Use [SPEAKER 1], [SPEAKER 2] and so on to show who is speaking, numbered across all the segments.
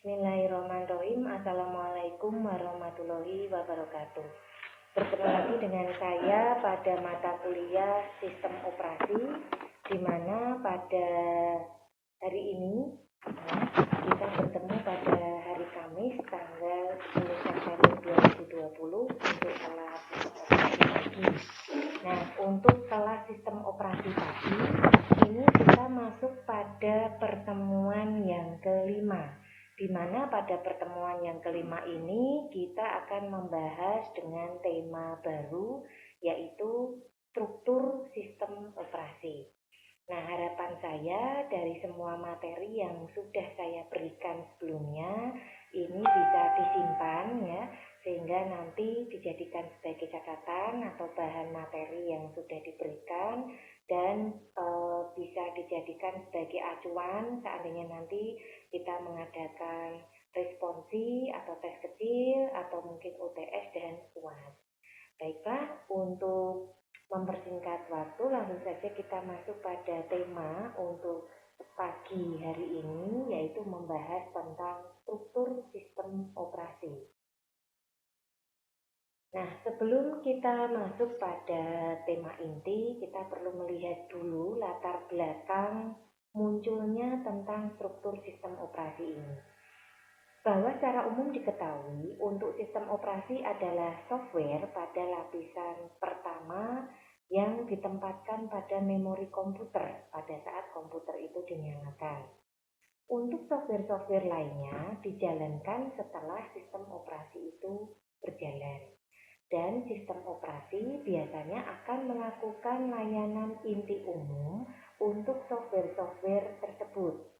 [SPEAKER 1] Bismillahirrahmanirrahim. Assalamualaikum warahmatullahi wabarakatuh. Bertemu lagi dengan saya pada mata kuliah sistem operasi, di mana pada hari ini kita bertemu pada hari Kamis tanggal 10 September 2020 untuk kelas sistem operasi pagi. Nah, untuk kelas sistem operasi pagi ini kita masuk pada pertemuan yang kelima, di mana pada pertemuan yang kelima ini kita akan membahas dengan tema baru, yaitu struktur sistem operasi. Nah, harapan saya dari semua materi yang sudah saya berikan sebelumnya ini bisa disimpan ya, sehingga nanti dijadikan sebagai catatan atau bahan materi yang sudah diberikan dan bisa dijadikan sebagai acuan seandainya nanti kita mengadakan responsi atau tes kecil atau mungkin UTS dan UAS. Baiklah, untuk mempersingkat waktu langsung saja kita masuk pada tema untuk pagi hari ini, yaitu membahas tentang struktur sistem operasi. Nah, sebelum kita masuk pada tema inti, kita perlu melihat dulu latar belakang munculnya tentang struktur sistem operasi ini. Bahwa secara umum diketahui untuk sistem operasi adalah software pada lapisan pertama yang ditempatkan pada memori komputer pada saat komputer itu dinyalakan. Untuk software-software lainnya dijalankan setelah sistem operasi itu berjalan. Dan sistem operasi biasanya akan melakukan layanan inti umum untuk software-software tersebut.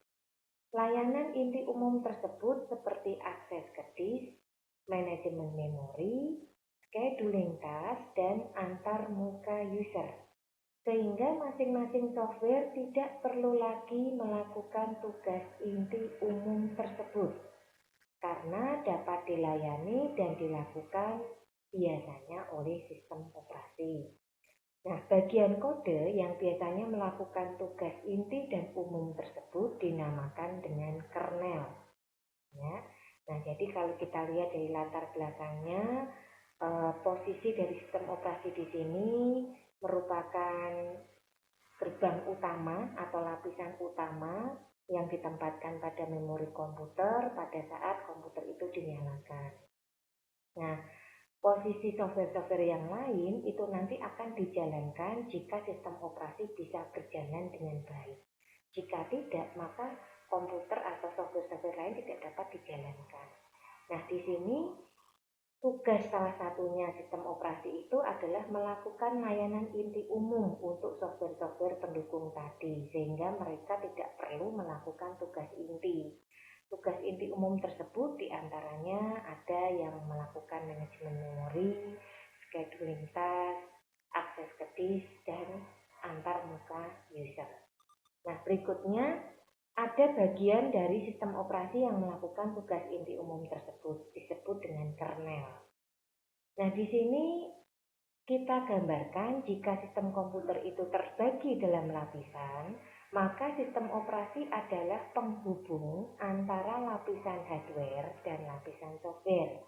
[SPEAKER 1] Layanan inti umum tersebut seperti akses ke disk, manajemen memori, scheduling task, dan antar muka user. Sehingga masing-masing software tidak perlu lagi melakukan tugas inti umum tersebut, karena dapat dilayani dan dilakukan biasanya oleh sistem operasi. Nah, bagian kode yang biasanya melakukan tugas inti dan umum tersebut dinamakan dengan kernel. Ya. Nah, jadi kalau kita lihat dari latar belakangnya, posisi dari sistem operasi di sini merupakan gerbang utama atau lapisan utama yang ditempatkan pada memori komputer pada saat komputer itu dinyalakan. Nah, posisi software-software yang lain itu nanti akan dijalankan jika sistem operasi bisa berjalan dengan baik. Jika tidak, maka komputer atau software-software lain tidak dapat dijalankan. Nah, di sini tugas salah satunya sistem operasi itu adalah melakukan layanan inti umum untuk software-software pendukung tadi, sehingga mereka tidak perlu melakukan tugas inti. Tugas inti umum tersebut diantaranya ada yang melakukan manajemen memori, scheduling task, akses ke disk, dan antar muka user. Nah, berikutnya ada bagian dari sistem operasi yang melakukan tugas inti umum tersebut, disebut dengan kernel. Nah, di sini kita gambarkan jika sistem komputer itu terbagi dalam lapisan, maka sistem operasi adalah penghubung antara lapisan hardware dan lapisan software.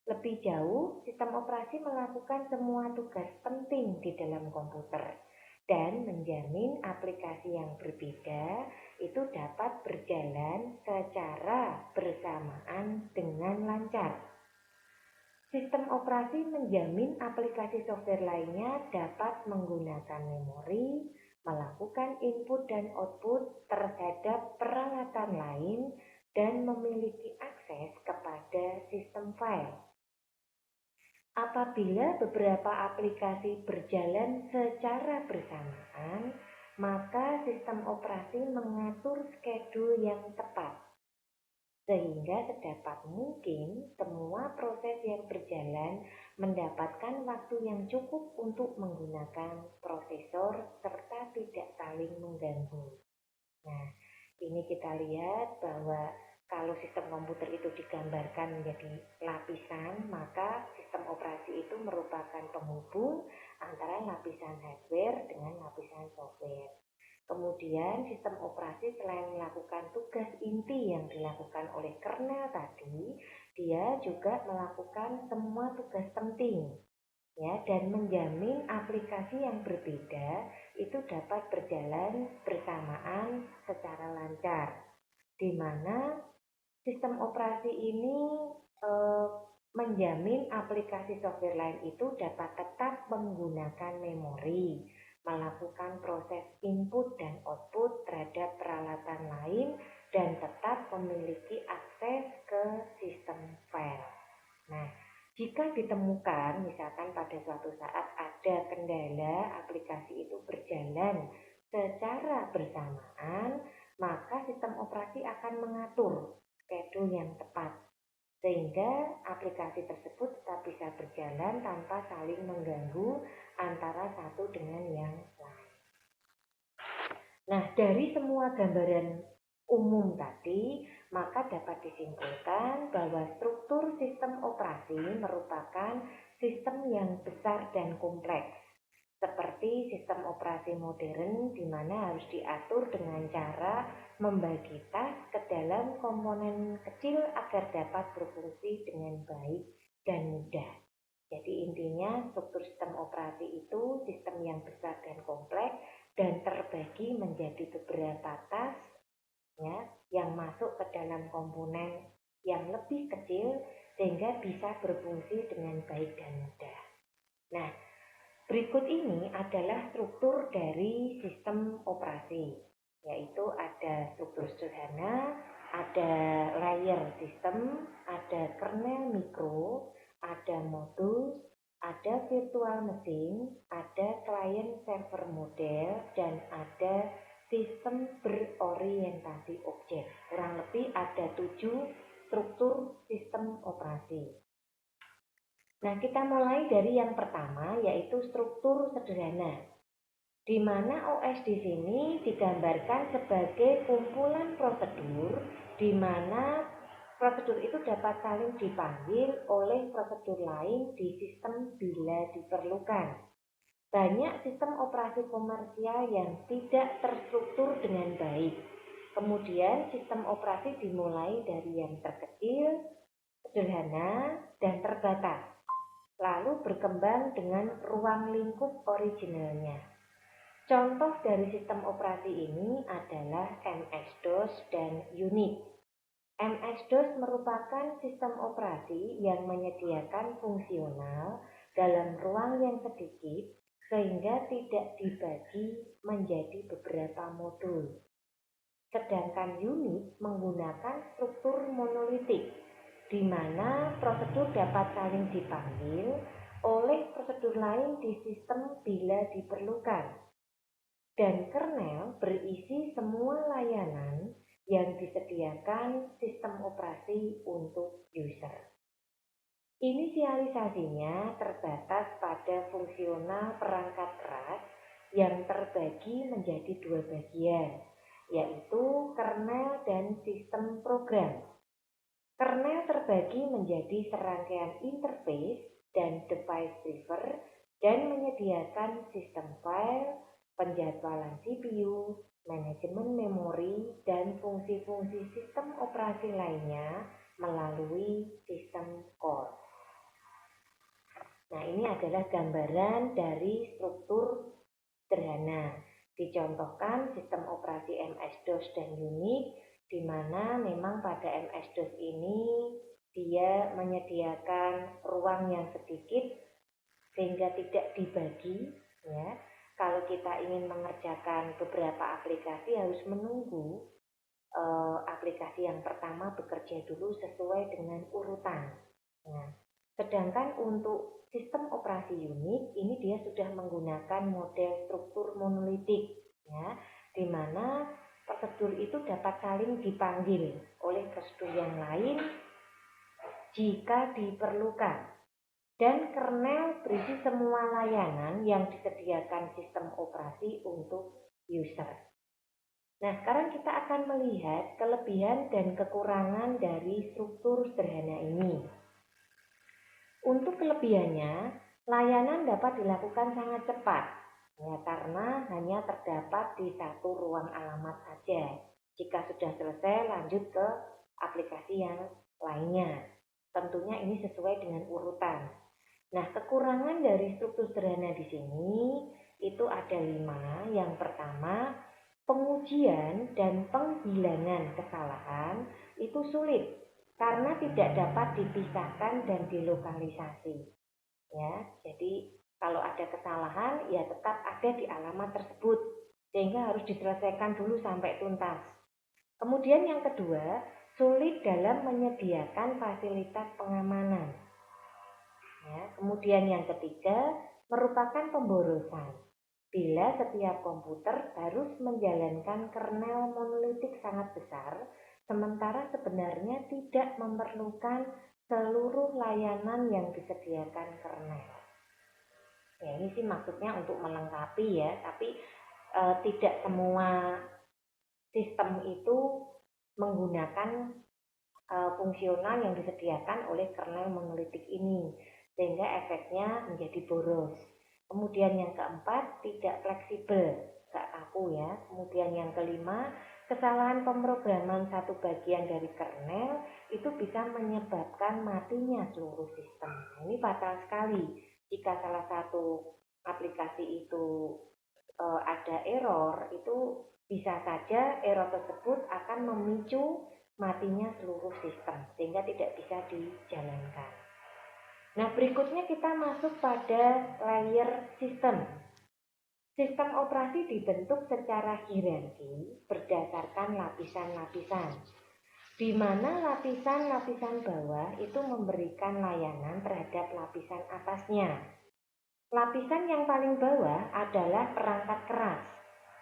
[SPEAKER 1] Lebih jauh, sistem operasi melakukan semua tugas penting di dalam komputer dan menjamin aplikasi yang berbeda itu dapat berjalan secara bersamaan dengan lancar. Sistem operasi menjamin aplikasi software lainnya dapat menggunakan memori, melakukan input dan output terhadap peralatan lain, dan memiliki akses kepada sistem file. Apabila beberapa aplikasi berjalan secara bersamaan, maka sistem operasi mengatur schedule yang tepat, sehingga sedapat mungkin semua proses yang berjalan mendapatkan waktu yang cukup untuk menggunakan prosesor serta tidak saling mengganggu. Nah, ini kita lihat bahwa kalau sistem komputer itu digambarkan menjadi lapisan, maka sistem operasi itu merupakan penghubung antara lapisan hardware dengan lapisan software. Kemudian sistem operasi selain melakukan tugas inti yang dilakukan oleh kernel tadi, dia juga melakukan semua tugas penting, ya, dan menjamin aplikasi yang berbeda itu dapat berjalan bersamaan secara lancar, di mana sistem operasi ini eh, menjamin aplikasi software lain itu dapat tetap menggunakan memori, melakukan proses input dan output terhadap peralatan lain, dan tetap memiliki akses ke sistem file. Nah, jika ditemukan misalkan pada suatu saat ada kendala aplikasi itu berjalan secara bersamaan, maka sistem operasi akan mengatur schedule yang tepat sehingga aplikasi tersebut tetap bisa berjalan tanpa saling mengganggu antara satu dengan yang lain. Nah, dari semua gambaran umum tadi, maka dapat disimpulkan bahwa struktur sistem operasi merupakan sistem yang besar dan kompleks, seperti sistem operasi modern di mana harus diatur dengan cara membagi tas ke dalam komponen kecil agar dapat berfungsi dengan baik dan mudah. Jadi intinya struktur sistem operasi itu sistem yang besar dan kompleks dan terbagi menjadi beberapa tas, ya, yang masuk ke dalam komponen yang lebih kecil sehingga bisa berfungsi dengan baik dan mudah. Nah, berikut ini adalah struktur dari sistem operasi, yaitu ada struktur sederhana, ada layer sistem, ada kernel mikro, ada modus, ada virtual machine, ada client server model, dan ada sistem berorientasi objek. Kurang lebih ada 7 struktur sistem operasi. Nah, kita mulai dari yang pertama, yaitu struktur sederhana, di mana OS di sini digambarkan sebagai kumpulan prosedur, di mana prosedur itu dapat saling dipanggil oleh prosedur lain di sistem bila diperlukan. Banyak sistem operasi komersial yang tidak terstruktur dengan baik. Kemudian sistem operasi dimulai dari yang terkecil, sederhana, dan terbatas, lalu berkembang dengan ruang lingkup originalnya. Contoh dari sistem operasi ini adalah MS-DOS dan Unix. MS-DOS merupakan sistem operasi yang menyediakan fungsional dalam ruang yang sedikit sehingga tidak dibagi menjadi beberapa modul. Sedangkan Unix menggunakan struktur monolitik, di mana prosedur dapat saling dipanggil oleh prosedur lain di sistem bila diperlukan. Dan kernel berisi semua layanan yang disediakan sistem operasi untuk user. Inisialisasinya terbatas pada fungsional perangkat keras yang terbagi menjadi 2 bagian, yaitu kernel dan sistem program. Kernel terbagi menjadi serangkaian interface dan device driver dan menyediakan sistem file, penjadwalan CPU, manajemen memori, dan fungsi-fungsi sistem operasi lainnya melalui sistem core. Nah, ini adalah gambaran dari struktur sederhana. Dicontohkan sistem operasi MS-DOS dan Unix, di mana memang pada MS-DOS ini dia menyediakan ruang yang sedikit sehingga tidak dibagi, ya. Kalau kita ingin mengerjakan beberapa aplikasi harus menunggu aplikasi yang pertama bekerja dulu sesuai dengan urutan. Nah, sedangkan untuk sistem operasi Unix ini dia sudah menggunakan model struktur monolitik, ya, di mana prosedur itu dapat saling dipanggil oleh prosedur yang lain jika diperlukan. Dan kernel berisi semua layanan yang disediakan sistem operasi untuk user. Nah, sekarang kita akan melihat kelebihan dan kekurangan dari struktur sederhana ini. Untuk kelebihannya, layanan dapat dilakukan sangat cepat Ya, karena hanya terdapat di satu ruang alamat saja. Jika sudah selesai, lanjut ke aplikasi yang lainnya. Tentunya ini sesuai dengan urutan. Nah, kekurangan dari struktur sederhana di sini itu ada 5. Yang pertama, pengujian dan pengbilangan kesalahan itu sulit karena tidak dapat dipisahkan dan dilokalisasi. Ya, jadi kalau ada kesalahan ya tetap ada di alamat tersebut sehingga harus diselesaikan dulu sampai tuntas. Kemudian yang kedua, sulit dalam menyediakan fasilitas pengamanan. Ya, kemudian yang ketiga, merupakan pemborosan. Bila setiap komputer harus menjalankan kernel monolitik sangat besar, sementara sebenarnya tidak memerlukan seluruh layanan yang disediakan kernel. Ya, ini sih maksudnya untuk melengkapi ya, tapi tidak semua sistem itu menggunakan fungsional yang disediakan oleh kernel monolitik ini, sehingga efeknya menjadi boros. Kemudian yang keempat, tidak fleksibel, gak kaku ya. Kemudian yang kelima, kesalahan pemrograman satu bagian dari kernel itu bisa menyebabkan matinya seluruh sistem. Ini fatal sekali jika salah satu aplikasi itu ada error, itu bisa saja error tersebut akan memicu matinya seluruh sistem sehingga tidak bisa dijalankan. Nah, berikutnya kita masuk pada layer sistem. Sistem operasi dibentuk secara hierarki berdasarkan lapisan-lapisan, di mana lapisan-lapisan bawah itu memberikan layanan terhadap lapisan atasnya. Lapisan yang paling bawah adalah perangkat keras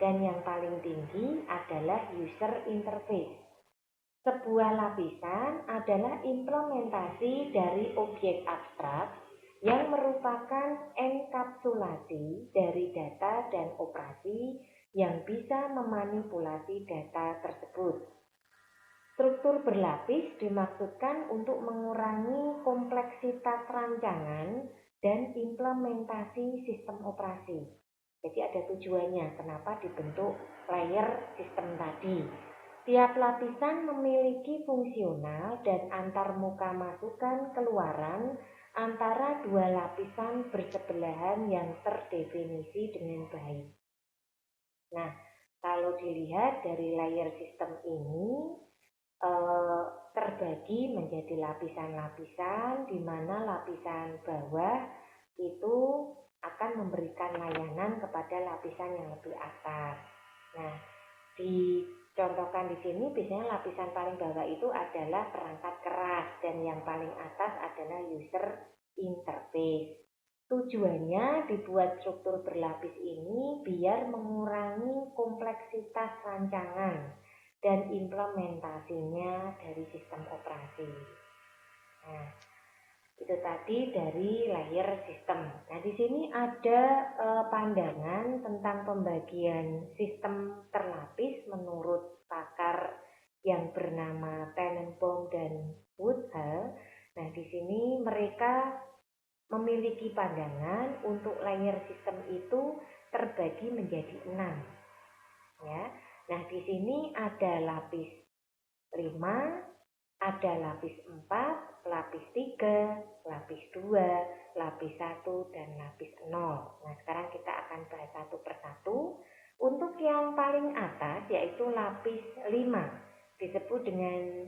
[SPEAKER 1] dan yang paling tinggi adalah user interface. Sebuah lapisan adalah implementasi dari objek abstrak yang merupakan enkapsulasi dari data dan operasi yang bisa memanipulasi data tersebut. Struktur berlapis dimaksudkan untuk mengurangi kompleksitas rancangan dan implementasi sistem operasi. Jadi ada tujuannya kenapa dibentuk layer sistem tadi. Tiap lapisan memiliki fungsional dan antarmuka masukan keluaran antara dua lapisan bersebelahan yang terdefinisi dengan baik. Nah, kalau dilihat dari layer sistem ini terbagi menjadi lapisan-lapisan, di mana lapisan bawah itu akan memberikan layanan kepada lapisan yang lebih atas. Nah, dicontohkan di sini biasanya lapisan paling bawah itu adalah perangkat keras dan yang paling atas adalah user interface. Tujuannya dibuat struktur berlapis ini biar mengurangi kompleksitas rancangan dan implementasinya dari sistem operasi. Nah, itu tadi dari layer sistem. Nah, di sini ada pandangan tentang pembagian sistem terlapis menurut pakar yang bernama Tenenbaum dan Woodhull. Nah, di sini mereka memiliki pandangan untuk layer sistem itu terbagi menjadi 6. Ya. Nah, di sini ada lapis 5, ada lapis 4, lapis 3, lapis 2, lapis 1, dan lapis 0. Nah, sekarang kita akan bahas satu persatu. Untuk yang paling atas yaitu lapis 5, disebut dengan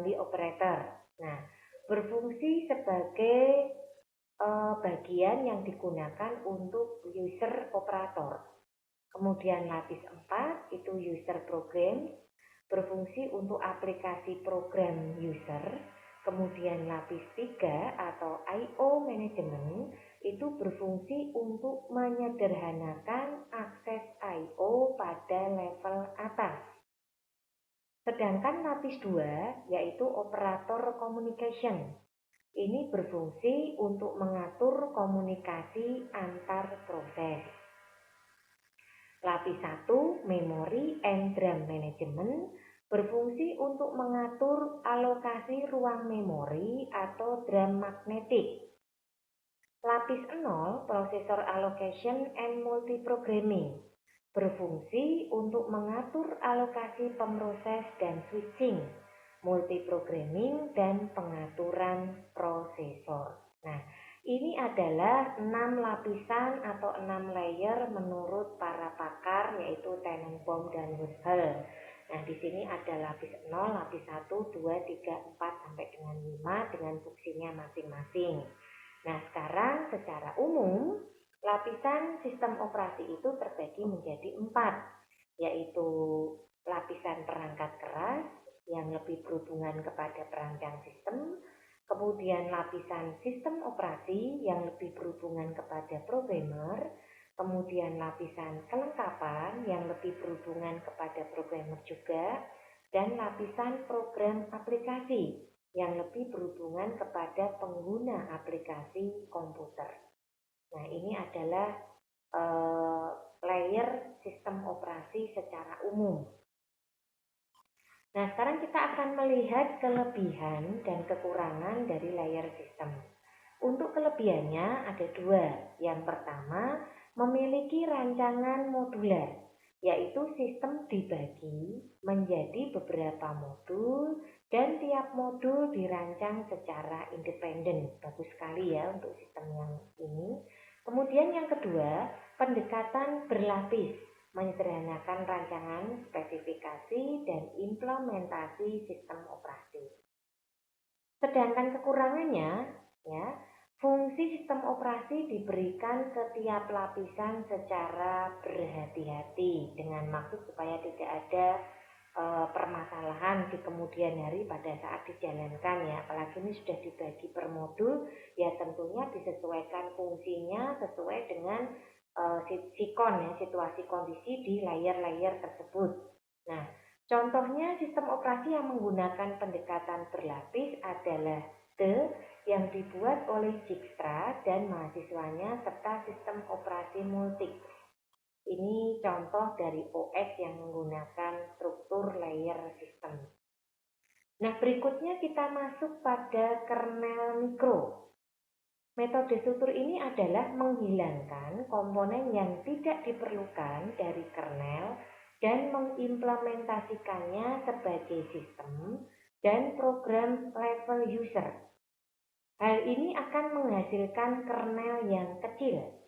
[SPEAKER 1] the operator. Nah, berfungsi sebagai bagian yang digunakan untuk user operator. Kemudian lapis 4 itu user program, berfungsi untuk aplikasi program user. Kemudian lapis 3 atau I/O management itu berfungsi untuk menyederhanakan akses I/O pada level atas. Sedangkan lapis 2 yaitu operator communication. Ini berfungsi untuk mengatur komunikasi antar proses. Lapis 1, Memory and DRAM Management, berfungsi untuk mengatur alokasi ruang memori atau DRAM magnetik. Lapis 0, Processor Allocation and Multiprogramming, berfungsi untuk mengatur alokasi pemroses dan switching, multiprogramming, dan pengaturan prosesor. Nah, ini adalah 6 lapisan atau 6 layer menurut para pakar, yaitu Tenenbaum dan Wuthall. Nah, di sini ada lapis 0, lapis 1, 2, 3, 4 sampai dengan 5 dengan fungsinya masing-masing. Nah, sekarang secara umum lapisan sistem operasi itu terbagi menjadi 4, yaitu lapisan perangkat keras yang lebih berhubungan kepada perancang sistem, kemudian lapisan sistem operasi yang lebih berhubungan kepada programmer, kemudian lapisan kelengkapan yang lebih berhubungan kepada programmer juga, dan lapisan program aplikasi yang lebih berhubungan kepada pengguna aplikasi komputer. Nah, ini adalah layer sistem operasi secara umum. Nah, sekarang kita akan melihat kelebihan dan kekurangan dari layer sistem. Untuk kelebihannya ada 2. Yang pertama, memiliki rancangan modular, yaitu sistem dibagi menjadi beberapa modul dan tiap modul dirancang secara independen. Bagus sekali ya untuk sistem yang ini. Kemudian yang kedua, pendekatan berlapis, menyederhanakan rancangan, spesifikasi, dan implementasi sistem operasi. Sedangkan kekurangannya, ya, fungsi sistem operasi diberikan ke tiap lapisan secara berhati-hati dengan maksud supaya tidak ada permasalahan di kemudian hari pada saat dijalankan ya. Apalagi ini sudah dibagi per modul, ya tentunya disesuaikan fungsinya sesuai dengan sikon ya, situasi kondisi di layer-layer tersebut. Nah, contohnya sistem operasi yang menggunakan pendekatan berlapis adalah The yang dibuat oleh Dijkstra dan mahasiswanya serta sistem operasi Multics. Ini contoh dari OS yang menggunakan struktur layer sistem. Nah, berikutnya kita masuk pada kernel mikro. Metode struktur ini adalah menghilangkan komponen yang tidak diperlukan dari kernel dan mengimplementasikannya sebagai sistem dan program level user. Hal ini akan menghasilkan kernel yang kecil.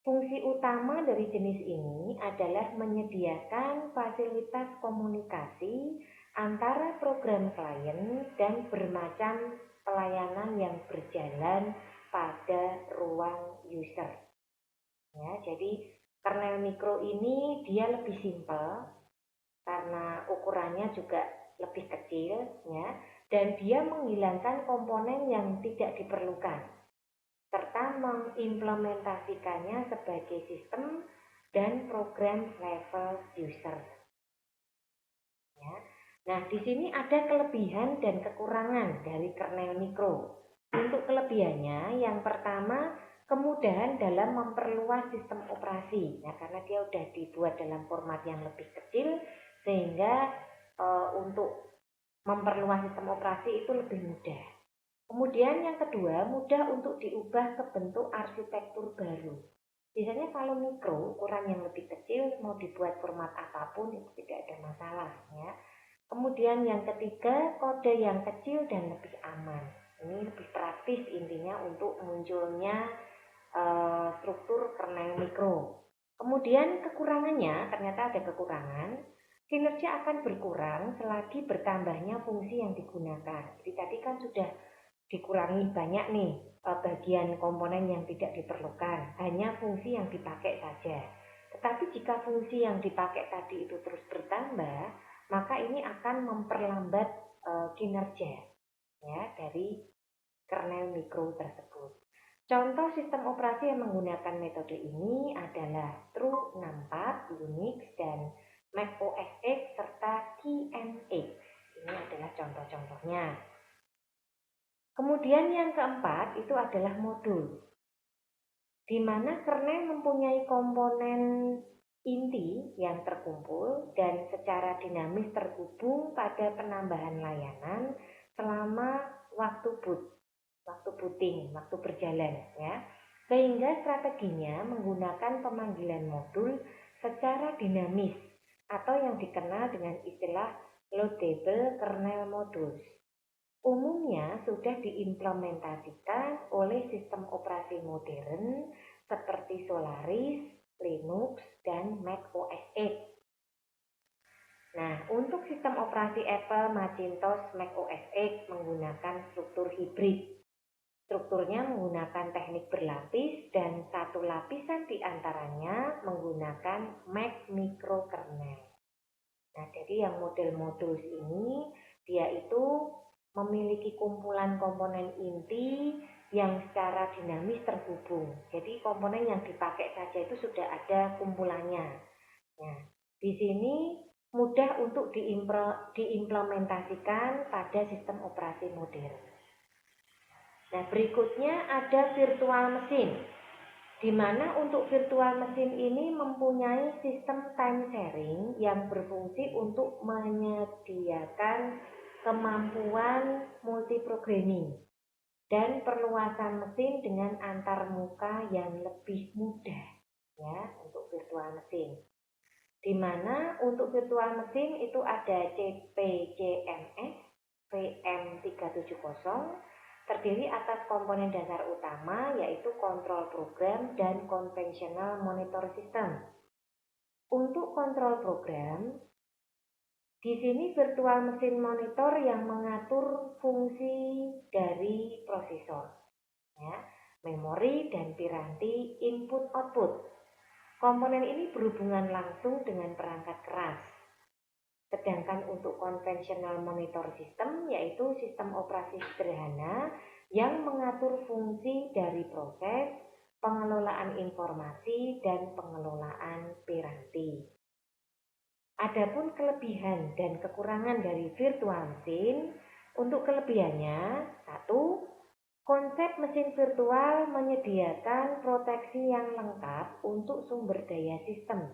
[SPEAKER 1] Fungsi utama dari jenis ini adalah menyediakan fasilitas komunikasi antara program klien dan bermacam pelayanan yang berjalan pada ruang user. Ya, jadi kernel mikro ini dia lebih simpel karena ukurannya juga lebih kecil, ya, dan dia menghilangkan komponen yang tidak diperlukan serta mengimplementasikannya sebagai sistem dan program level user. Ya. Nah, di sini ada kelebihan dan kekurangan dari kernel mikro. Untuk kelebihannya, yang pertama, kemudahan dalam memperluas sistem operasi. Nah, karena dia sudah dibuat dalam format yang lebih kecil, sehingga untuk memperluas sistem operasi itu lebih mudah. Kemudian yang kedua, mudah untuk diubah ke bentuk arsitektur baru. Biasanya kalau mikro, ukuran yang lebih kecil, mau dibuat format apapun itu tidak ada masalah ya. Kemudian yang ketiga, kode yang kecil dan lebih aman. Ini lebih praktis intinya untuk munculnya struktur kernel mikro. Kemudian kekurangannya, ternyata ada kekurangan. Kinerja akan berkurang selagi bertambahnya fungsi yang digunakan. Jadi tadi kan sudah dikurangi banyak nih bagian komponen yang tidak diperlukan, hanya fungsi yang dipakai saja. Tetapi jika fungsi yang dipakai tadi itu terus bertambah, maka ini akan memperlambat kinerja ya dari kernel mikro tersebut. Contoh sistem operasi yang menggunakan metode ini adalah Tru64, Unix, dan Mac OS X serta KNX. Ini adalah contoh-contohnya. Kemudian yang keempat itu adalah modul, di mana kernel mempunyai komponen inti yang terkumpul dan secara dinamis terhubung pada penambahan layanan selama waktu booting, waktu berjalan ya. sehingga strateginya menggunakan pemanggilan modul secara dinamis atau yang dikenal dengan istilah loadable kernel modules. Umumnya sudah diimplementasikan oleh sistem operasi modern seperti Solaris, Linux, dan Mac OS X. Nah, untuk sistem operasi Apple, Macintosh, Mac OS X menggunakan struktur hibrid. Strukturnya menggunakan teknik berlapis dan satu lapisan di antaranya menggunakan Mac microkernel. Nah, jadi yang model modules ini dia itu memiliki kumpulan komponen inti yang secara dinamis terhubung. Jadi komponen yang dipakai saja itu sudah ada kumpulannya. Nah, di sini mudah untuk diimplementasikan pada sistem operasi modern. Nah, berikutnya ada virtual mesin, di mana untuk virtual mesin ini mempunyai sistem time sharing yang berfungsi untuk menyediakan kemampuan multiprogramming dan perluasan mesin dengan antarmuka yang lebih mudah ya untuk virtual mesin. Di mana untuk virtual mesin itu ada CPCMS VM370 terdiri atas komponen dasar utama yaitu kontrol program dan conventional monitor system. Untuk kontrol program di sini virtual mesin monitor yang mengatur fungsi dari prosesor, ya, memori dan piranti input-output. Komponen ini berhubungan langsung dengan perangkat keras. Sedangkan untuk conventional monitor system yaitu sistem operasi sederhana yang mengatur fungsi dari proses, pengelolaan informasi, dan pengelolaan piranti. Adapun kelebihan dan kekurangan dari virtual mesin, untuk kelebihannya, 1. Konsep mesin virtual menyediakan proteksi yang lengkap untuk sumber daya sistem,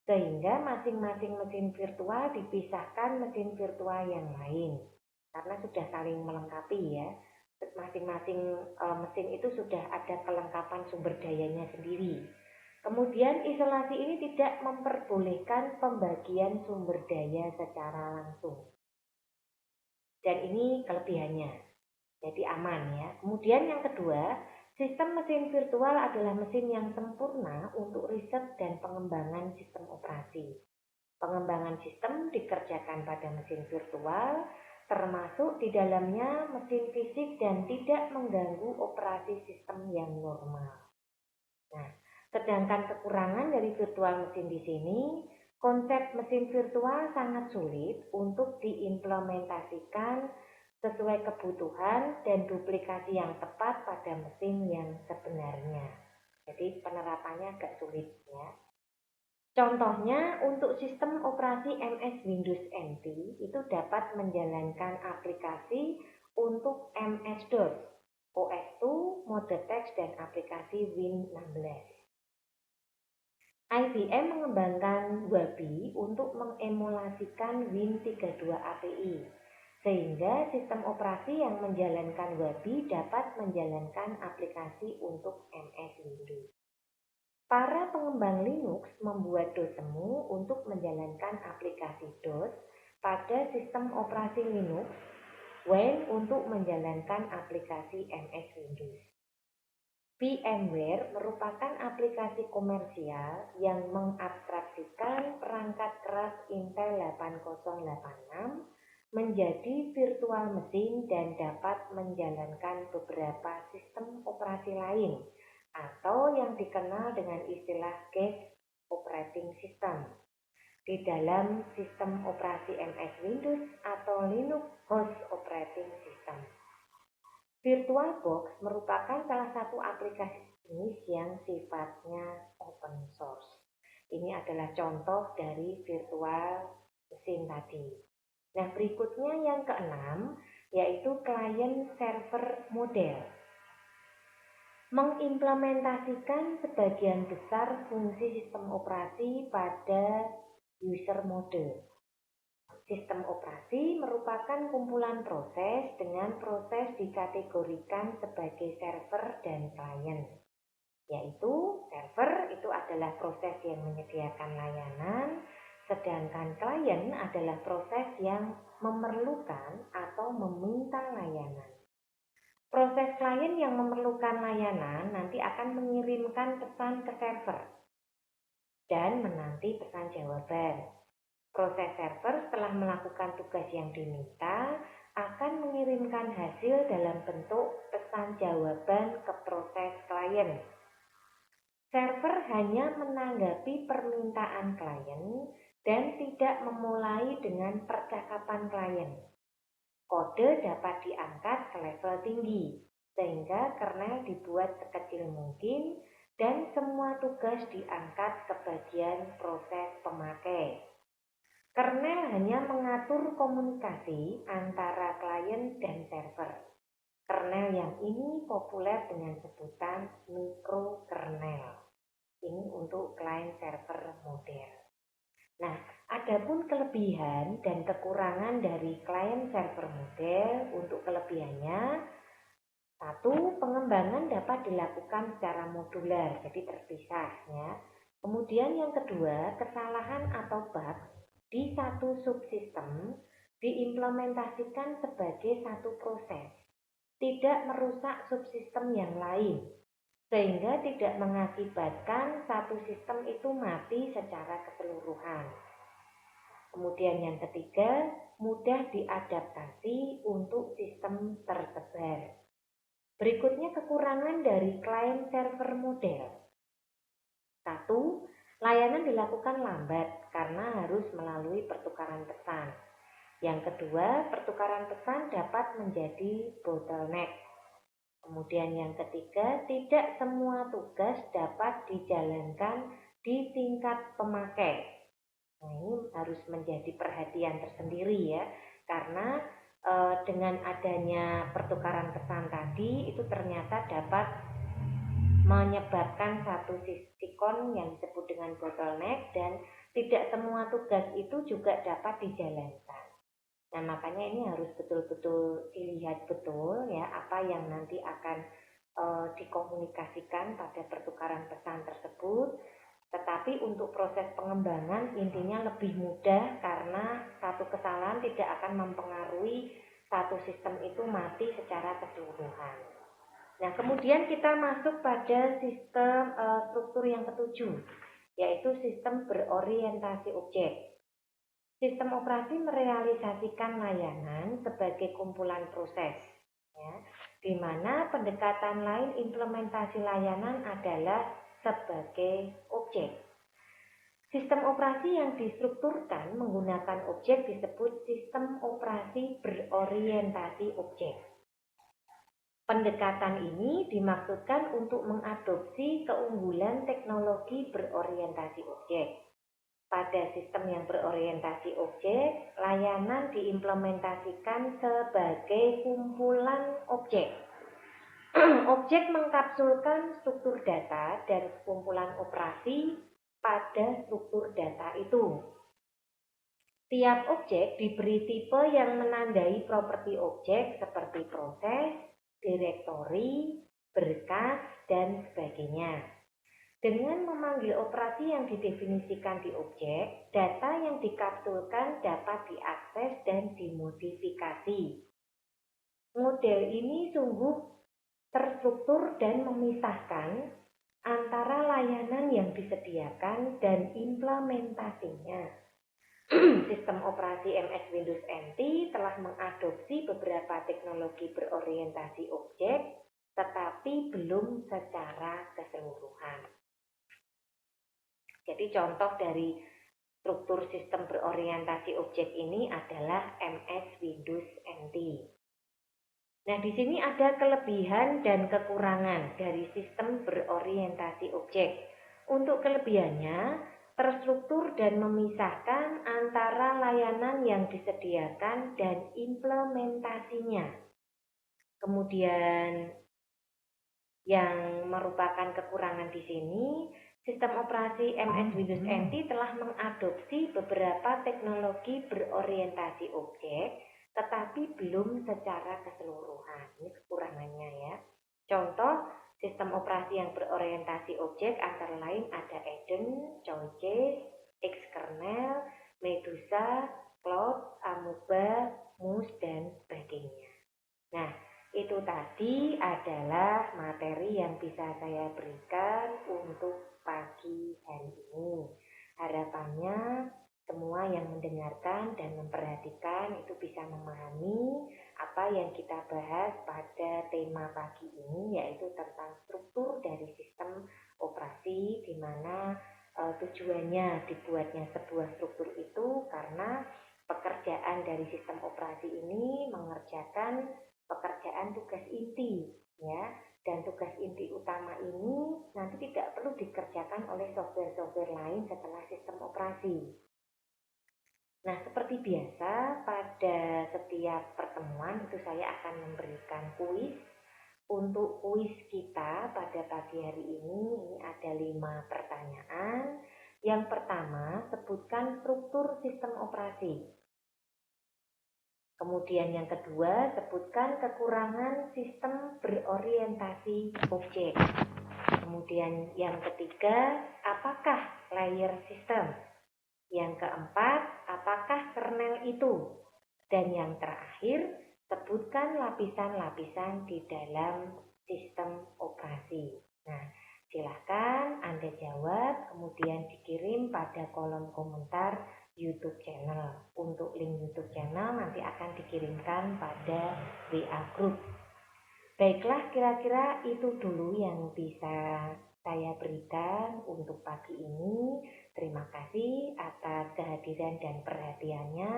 [SPEAKER 1] sehingga masing-masing mesin virtual dipisahkan mesin virtual yang lain, karena sudah saling melengkapi ya. Masing-masing mesin itu sudah ada kelengkapan sumber dayanya sendiri. Kemudian isolasi ini tidak memperbolehkan pembagian sumber daya secara langsung. Dan ini kelebihannya. Jadi aman ya. Kemudian yang kedua, sistem mesin virtual adalah mesin yang sempurna untuk riset dan pengembangan sistem operasi. Pengembangan sistem dikerjakan pada mesin virtual, termasuk di dalamnya mesin fisik dan tidak mengganggu operasi sistem yang normal. Nah, sedangkan kekurangan dari virtual mesin di sini, konsep mesin virtual sangat sulit untuk diimplementasikan sesuai kebutuhan dan duplikasi yang tepat pada mesin yang sebenarnya. Jadi penerapannya agak sulit ya. Contohnya untuk sistem operasi MS Windows NT itu dapat menjalankan aplikasi untuk MS-DOS, OS2, mode teks, dan aplikasi Win16. IBM mengembangkan Wabi untuk mengemulasikan Win32 API, sehingga sistem operasi yang menjalankan Wabi dapat menjalankan aplikasi untuk MS Windows. Para pengembang Linux membuat dosemu untuk menjalankan aplikasi DOS pada sistem operasi Linux, Wine untuk menjalankan aplikasi MS Windows. VMware merupakan aplikasi komersial yang mengabstraksikan perangkat keras Intel 8086 menjadi virtual mesin dan dapat menjalankan beberapa sistem operasi lain atau yang dikenal dengan istilah guest operating system di dalam sistem operasi MS Windows atau Linux host operating system. VirtualBox merupakan salah satu aplikasi jenis yang sifatnya open source. Ini adalah contoh dari virtual mesin tadi. Nah, berikutnya yang keenam yaitu client server model. Mengimplementasikan sebagian besar fungsi sistem operasi pada user mode. Sistem operasi merupakan kumpulan proses dengan proses dikategorikan sebagai server dan client. yaitu server itu adalah proses yang menyediakan layanan, sedangkan klien adalah proses yang memerlukan atau meminta layanan. Proses klien yang memerlukan layanan nanti akan mengirimkan pesan ke server dan menanti pesan jawaban. Proses server setelah melakukan tugas yang diminta akan mengirimkan hasil dalam bentuk pesan jawaban ke proses klien. Server hanya menanggapi permintaan klien dan tidak memulai dengan percakapan klien. Kode dapat diangkat ke level tinggi, sehingga kernel dibuat sekecil mungkin dan semua tugas diangkat ke bagian proses pemakai. Kernel hanya mengatur komunikasi antara klien dan server. Kernel yang ini populer dengan sebutan mikrokernel. Ini untuk klien server modern. Nah, adapun kelebihan dan kekurangan dari klien server model. Untuk kelebihannya, satu, pengembangan dapat dilakukan secara modular, jadi terpisah ya. Kemudian yang kedua, kesalahan atau bug di satu subsistem diimplementasikan sebagai satu proses, tidak merusak subsistem yang lain, sehingga tidak mengakibatkan satu sistem itu mati secara keseluruhan. Kemudian yang ketiga, mudah diadaptasi untuk sistem tersebar. Berikutnya kekurangan dari klien server model. Satu, layanan dilakukan lambat karena harus melalui pertukaran pesan. Yang kedua, pertukaran pesan dapat menjadi bottleneck. Kemudian yang ketiga, tidak semua tugas dapat dijalankan di tingkat pemakai. Nah, ini harus menjadi perhatian tersendiri ya, karena dengan adanya pertukaran pesan tadi itu ternyata dapat menyebabkan satu sikon yang disebut dengan bottleneck dan tidak semua tugas itu juga dapat dijalankan. Nah, makanya ini harus betul-betul dilihat betul ya apa yang nanti akan dikomunikasikan pada pertukaran pesan tersebut. Tetapi untuk proses pengembangan intinya lebih mudah karena satu kesalahan tidak akan mempengaruhi satu sistem itu mati secara keseluruhan. Nah, kemudian kita masuk pada sistem struktur yang ketujuh, yaitu sistem berorientasi objek. Sistem operasi merealisasikan layanan sebagai kumpulan proses, ya, di mana pendekatan lain implementasi layanan adalah sebagai objek. Sistem operasi yang distrukturkan menggunakan objek disebut sistem operasi berorientasi objek. Pendekatan ini dimaksudkan untuk mengadopsi keunggulan teknologi berorientasi objek. Pada sistem yang berorientasi objek, layanan diimplementasikan sebagai kumpulan objek. Objek mengkapsulkan struktur data dan kumpulan operasi pada struktur data itu. Tiap objek diberi tipe yang menandai properti objek seperti proses, direktori, berkas, dan sebagainya. Dengan memanggil operasi yang didefinisikan di objek, data yang dikapsulkan dapat diakses dan dimodifikasi. Model ini sungguh terstruktur dan memisahkan antara layanan yang disediakan dan implementasinya. Sistem operasi MS Windows NT telah mengadopsi beberapa teknologi berorientasi objek, tetapi belum secara keseluruhan. Jadi contoh dari struktur sistem berorientasi objek ini adalah MS Windows NT. Nah, di sini ada kelebihan dan kekurangan dari sistem berorientasi objek. Untuk kelebihannya, terstruktur dan memisahkan antara layanan yang disediakan dan implementasinya. Kemudian yang merupakan kekurangan di sini, sistem operasi MS Windows NT telah mengadopsi beberapa teknologi berorientasi objek, tetapi belum secara keseluruhan. Ini kekurangannya ya. Contoh, Sistem operasi yang berorientasi objek antara lain ada Eden, Choice, Xkernel, Medusa, Cloud, Amoeba, Moose, dan sebagainya. Nah, itu tadi adalah materi yang bisa saya berikan untuk pagi hari ini. Harapannya semua yang mendengarkan dan memperhatikan itu bisa memahami apa yang kita bahas pada tema pagi ini, yaitu tentang struktur dari sistem operasi, di mana tujuannya dibuatnya sebuah struktur itu karena pekerjaan dari sistem operasi ini mengerjakan pekerjaan tugas inti, ya, dan tugas inti utama ini nanti tidak perlu dikerjakan oleh software-software lain setelah sistem operasi. Nah, seperti biasa pada setiap pertemuan itu saya akan memberikan kuis. Untuk kuis kita pada pagi hari ini ada 5 pertanyaan. Yang pertama, sebutkan struktur sistem operasi. Kemudian yang kedua, sebutkan kekurangan sistem berorientasi objek. Kemudian yang ketiga, apakah layer system? Yang keempat, apakah kernel itu? Dan yang terakhir, sebutkan lapisan-lapisan di dalam sistem operasi. Nah, silahkan Anda jawab, kemudian dikirim pada kolom komentar YouTube channel. Untuk link YouTube channel nanti akan dikirimkan pada WA Group. Baiklah, kira-kira itu dulu yang bisa saya berikan untuk pagi ini. Terima kasih atas kehadiran dan perhatiannya.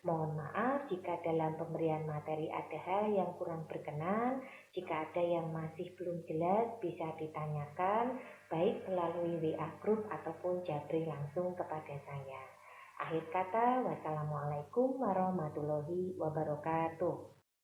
[SPEAKER 1] Mohon maaf jika dalam pemberian materi ada hal yang kurang berkenan. Jika ada yang masih belum jelas, bisa ditanyakan baik melalui WA Group ataupun japri langsung kepada saya. Akhir kata, wassalamualaikum warahmatullahi wabarakatuh.